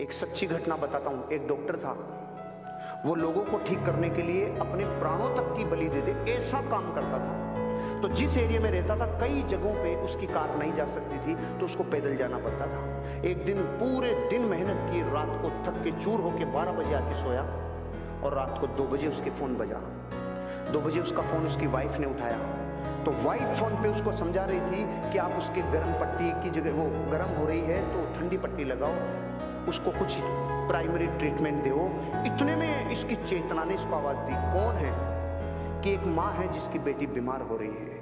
एक सच्ची घटना बताता हूं। एक डॉक्टर था, वो लोगों को ठीक करने के लिए अपने प्राणों तक की बलि दे दे ऐसा काम करता था। तो जिस एरिया में रहता था कई जगहों पे उसकी कार नहीं जा सकती थी, तो उसको पैदल जाना पड़ता था। एक दिन पूरे दिन मेहनत की, रात को थक के चूर होके 12 बजे आके सोया और रात को 2 बजे उसके फोन बजा। 2 बजे उसका फोन उसकी वाइफ ने उठाया, तो वाइफ फोन पे उसको समझा रही थी कि आप उसके गर्म पट्टी की जगह, वो गर्म हो रही है तो ठंडी पट्टी लगाओ, उसको कुछ प्राइमरी ट्रीटमेंट दो। इतने में इसकी चेतना ने इसको आवाज दी। कौन है? कि एक माँ है जिसकी बेटी बीमार हो रही है।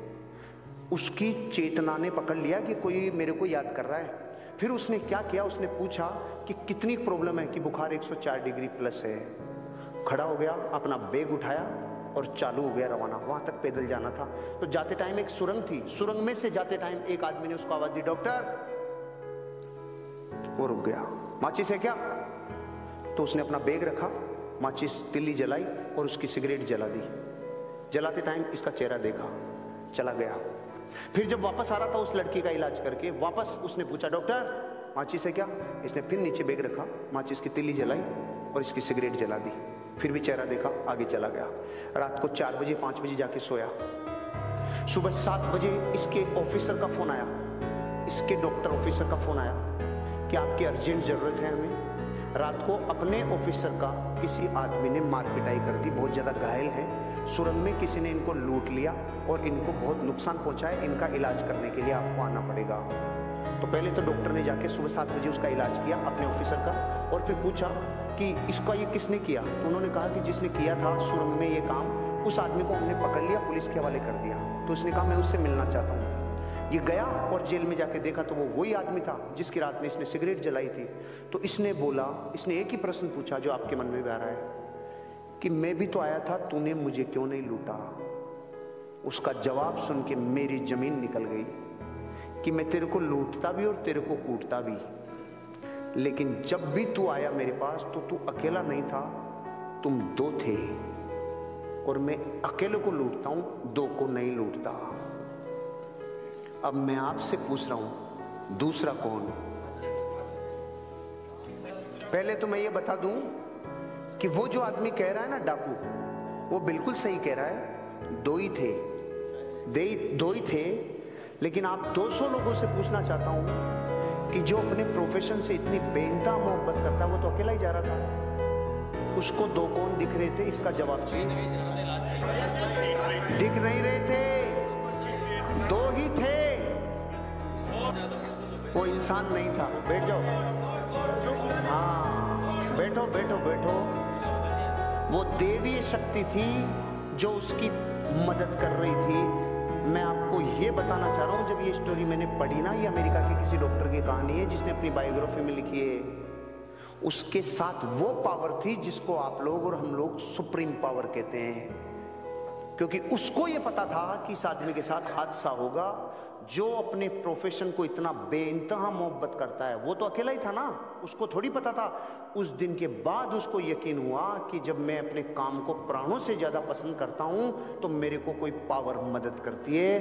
उसकी चेतना ने पकड़ लिया कि कोई मेरे को याद कर रहा है। फिर उसने क्या किया, उसने पूछा कि कितनी प्रॉब्लम है, कि बुखार 104 डिग्री प्लस है। खड़ा हो गया, अपना बैग उठाया और चालू हो गया रवाना। वहां तक पैदल जाना था। तो जाते टाइम एक सुरंग थी, सुरंग में से जाते टाइम एक आदमी ने उसको आवाज दी, डॉक्टर। वो रुक गया। माचिस है क्या? तो उसने अपना बैग रखा, माचिस तिल्ली जलाई और उसकी सिगरेट जला दी। जलाते टाइम इसका चेहरा देखा, चला गया। फिर जब वापस आ रहा था उस लड़की का इलाज करके, वापस उसने पूछा, डॉक्टर माचिस है क्या? इसने फिर नीचे बैग रखा, माचिस की तिल्ली जलाई और इसकी सिगरेट जला दी। फिर भी चेहरा देखा, आगे चला गया। रात को 4 बजे 5 बजे जाके सोया। सुबह 7 बजे इसके ऑफिसर का फोन आया, इसके डॉक्टर ऑफिसर का फोन आया कि आपकी अर्जेंट जरूरत है हमें। रात को अपने ऑफिसर का किसी आदमी ने मार पिटाई कर दी, बहुत ज्यादा घायल है। सुरंग में किसी ने इनको लूट लिया और इनको बहुत नुकसान पहुंचाया। इनका इलाज करने के लिए आपको आना पड़ेगा। तो पहले तो डॉक्टर ने जाके सुबह 7 बजे उसका इलाज किया अपने ऑफिसर का, और फिर पूछा कि इसका ये किसने किया। तो उन्होंने कहा कि जिसने किया था सुरंग में ये काम, उस आदमी को हमने पकड़ लिया, पुलिस के हवाले कर दिया। तो उसने कहा मैं उससे मिलना चाहता हूँ। ये गया और जेल में जाके देखा तो वो वही आदमी था जिसकी रात में इसने सिगरेट जलाई थी। तो इसने बोला, इसने एक ही प्रश्न पूछा जो आपके मन में भी आ रहा है कि मैं भी तो आया था, तूने मुझे क्यों नहीं लूटा? उसका जवाब सुन के मेरी जमीन निकल गई कि मैं तेरे को लूटता भी और तेरे को कूटता भी, लेकिन जब भी तू आया मेरे पास तो तू अकेला नहीं था, तुम 2 थे, और मैं अकेले को लूटता हूं, 2 को नहीं लूटता। अब मैं आपसे पूछ रहा हूं, दूसरा कौन? पहले तो मैं ये बता दूं कि वो जो आदमी कह रहा है ना डाकू, वो बिल्कुल सही कह रहा है। 2 ही थे, 2 ही थे। लेकिन आप 200 लोगों से पूछना चाहता हूं कि जो अपने प्रोफेशन से इतनी बेइंतहा मोहब्बत करता है, वो तो अकेला ही जा रहा था। उसको 2 कौन दिख रहे थे? इसका जवाब चाहिए। दिख नहीं रहे थे, 2 ही थे। वो इंसान नहीं था। बैठ जाओ, हाँ बैठो बैठो बैठो। वो देवी शक्ति थी जो उसकी मदद कर रही थी। मैं आपको ये बताना चाह रहा हूं, जब ये स्टोरी मैंने पढ़ी ना, ये अमेरिका के किसी डॉक्टर की कहानी है जिसने अपनी बायोग्राफी में लिखी है। उसके साथ वो पावर थी जिसको आप लोग और हम लोग सुप्रीम पावर कहते हैं, क्योंकि उसको ये पता था कि इस आदमी के साथ हादसा होगा। जो अपने प्रोफेशन को इतना बेइंतहा मोहब्बत करता है, वो तो अकेला ही था ना, उसको थोड़ी पता था। उस दिन के बाद उसको यकीन हुआ कि जब मैं अपने काम को प्राणों से ज्यादा पसंद करता हूं तो मेरे को कोई पावर मदद करती है।